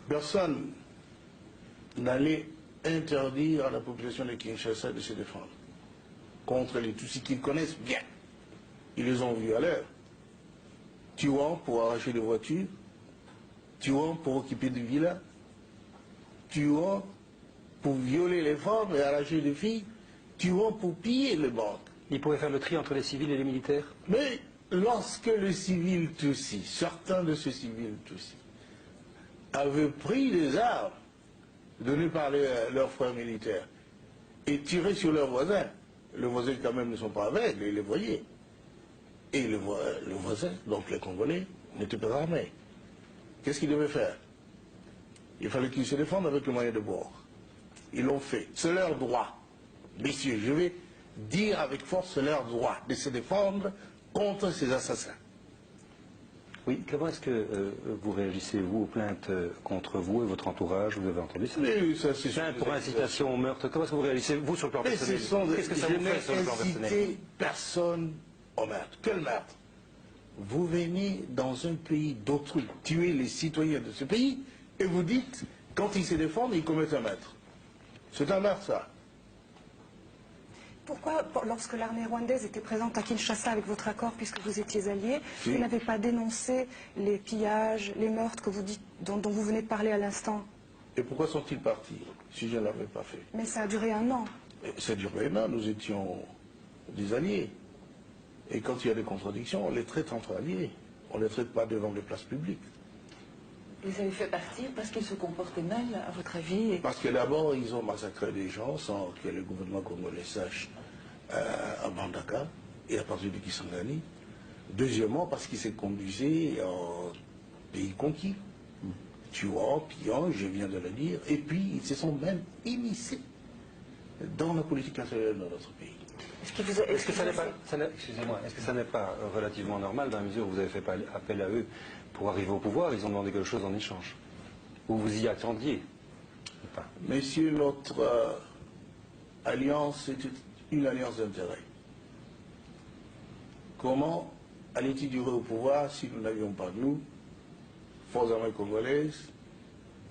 Personne n'allait interdire à la population de Kinshasa de se défendre contre les Tutsis qu'ils connaissent bien. Ils les ont vus à l'heure. Tuant pour arracher des voitures, tuant pour occuper des villas, tuant pour violer les femmes et arracher des filles, tuant pour piller les banques. Ils pouvaient faire le tri entre les civils et les militaires? Mais lorsque les civils Tutsis, certains de ces civils Tutsis, avaient pris des armes données par leurs frères militaires et tiré sur leurs voisins, les voisins quand même ne sont pas aveugles, ils les voyaient. Et le voisin, donc les Congolais, n'étaient pas armés. Qu'est-ce qu'ils devaient faire? Il fallait qu'ils se défendent avec le moyen de bord. Ils l'ont fait. C'est leur droit. Messieurs, je vais dire avec force, c'est leur droit de se défendre contre ces assassins. Oui, comment est-ce que vous réagissez, vous, aux plaintes contre vous et votre entourage? Vous avez entendu ça? Mais ça, c'est plainte pour incitation au meurtre. Comment est-ce que vous réagissez, vous, sur le plan personnel? Qu'est-ce que ça vous fait sur le plan personnel? Je n'ai incité personne au meurtre. Quel meurtre? Vous venez dans un pays d'autrui, tuer les citoyens de ce pays, et vous dites, quand ils se défendent, ils commettent un meurtre. C'est un meurtre, ça. Pourquoi, lorsque l'armée rwandaise était présente à Kinshasa avec votre accord, puisque vous étiez alliés, Si. vous n'avez pas dénoncé les pillages, les meurtres que vous dites, dont vous venez de parler à l'instant? Et pourquoi sont-ils partis, si je ne l'avais pas fait? Mais ça a duré un an. Ça a duré un an, nous étions des alliés. Et quand il y a des contradictions, on les traite entre alliés. On ne les traite pas devant les places publiques. Ils avaient fait partir parce qu'ils se comportaient mal, à votre avis? Parce que d'abord, ils ont massacré des gens sans que le gouvernement congolais sache à Bandaka et à partir de Kisangani. Deuxièmement, parce qu'ils se conduisaient en pays conquis, tuant, pillant, je viens de le dire, et puis ils se sont même immiscés dans la politique intérieure de notre pays. Est-ce que ça n'est pas, excusez-moi, est-ce que ça n'est pas relativement normal dans la mesure où vous avez fait appel à eux pour arriver au pouvoir? Ils ont demandé quelque chose en échange. Ou vous y attendiez? Pas. Messieurs, notre alliance était une alliance d'intérêt. Comment allait-il durer au pouvoir si nous n'avions pas, nous, forces armées congolaises,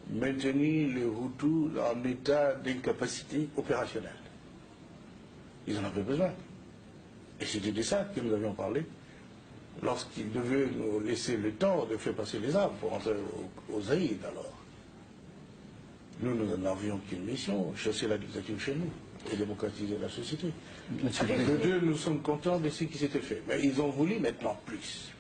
maintenu les Hutus en état d'incapacité opérationnelle? Ils en avaient besoin. Et c'était de ça que nous avions parlé lorsqu'ils devaient nous laisser le temps de faire passer les armes pour rentrer aux Zaïd alors. Nous n'avions qu'une mission, chasser la dictature chez nous et démocratiser la société. Les deux, nous sommes contents de ce qui s'était fait. Mais ils ont voulu maintenant plus.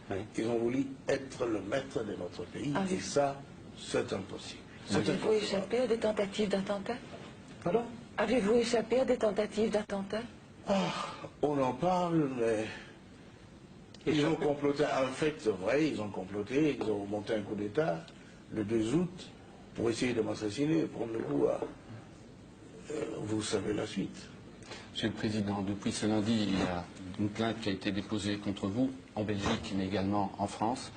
Oui. Ils ont voulu être le maître de notre pays. Et ça, c'est impossible. Avez-vous échappé à des tentatives d'attentat? Pardon? Avez-vous échappé à des tentatives d'attentat? On en parle, mais ils ont comploté. En fait, c'est vrai, ils ont comploté, ils ont monté un coup d'État le 2 août pour essayer de m'assassiner, prendre le coup à... vous savez la suite. Monsieur le Président, depuis ce lundi, il y a une plainte qui a été déposée contre vous en Belgique, mais également en France,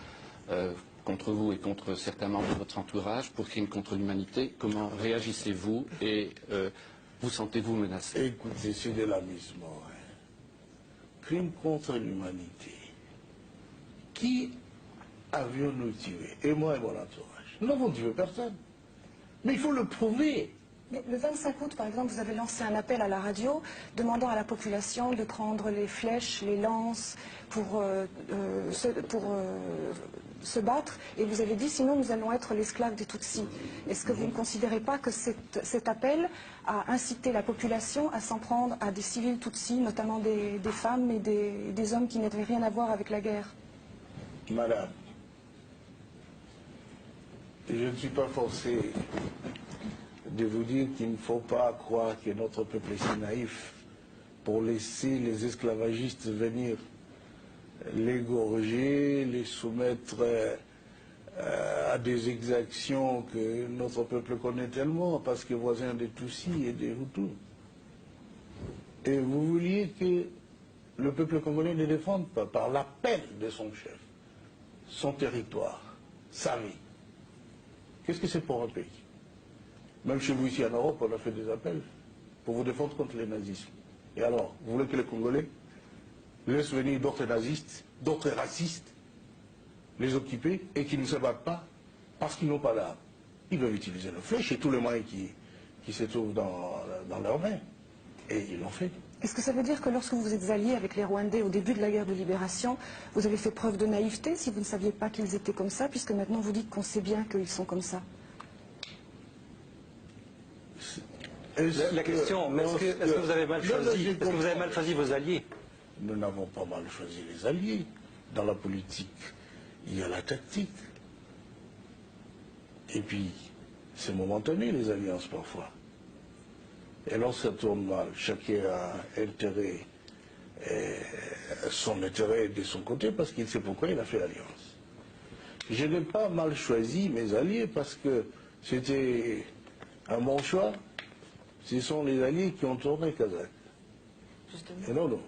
contre vous et contre certains membres de votre entourage pour crimes contre l'humanité. Comment réagissez-vous et vous sentez-vous menacé? Écoutez, c'est de l'amusement. Hein. Crime contre l'humanité. Qui avions-nous tué? Et moi et mon entourage. Nous n'avons tué personne. Mais il faut le prouver. Mais le 25 août, par exemple, vous avez lancé un appel à la radio demandant à la population de prendre les flèches, les lances pour se battre. Et vous avez dit, sinon nous allons être l'esclave des Tutsis. Est-ce que vous ne considérez pas que cet appel a incité la population à s'en prendre à des civils Tutsis, notamment des femmes et des hommes qui n'avaient rien à voir avec la guerre? Madame, je ne suis pas forcé de vous dire qu'il ne faut pas croire que notre peuple est si naïf pour laisser les esclavagistes venir l'égorger, les soumettre à des exactions que notre peuple connaît tellement, parce que voisin des Tutsis et des Hutus. Et vous vouliez que le peuple congolais ne défende pas, par l'appel de son chef, son territoire, sa vie. Qu'est-ce que c'est pour un pays? Même chez vous ici en Europe, on a fait des appels pour vous défendre contre les nazismes. Et alors, vous voulez que les Congolais laissent venir d'autres nazistes, d'autres racistes, les occuper et qu'ils ne se battent pas parce qu'ils n'ont pas d'armes? Ils peuvent utiliser nos flèches et tous les moyens qui se trouvent dans leurs mains. Et ils l'ont fait. Est-ce que ça veut dire que lorsque vous êtes alliés avec les Rwandais au début de la guerre de libération, vous avez fait preuve de naïveté si vous ne saviez pas qu'ils étaient comme ça, puisque maintenant vous dites qu'on sait bien qu'ils sont comme ça? La question, mais est-ce que vous avez mal choisi, est-ce que vous avez mal choisi vos alliés? Nous n'avons pas mal choisi les alliés. Dans la politique, il y a la tactique. Et puis, c'est momentané, les alliances, parfois. Et lorsque ça tourne mal, chacun a intérêt, son intérêt de son côté, parce qu'il sait pourquoi il a fait l'alliance. Je n'ai pas mal choisi mes alliés, parce que c'était un bon choix. Ce sont les alliés qui ont tourné Kazakh. Justement. Et non, non.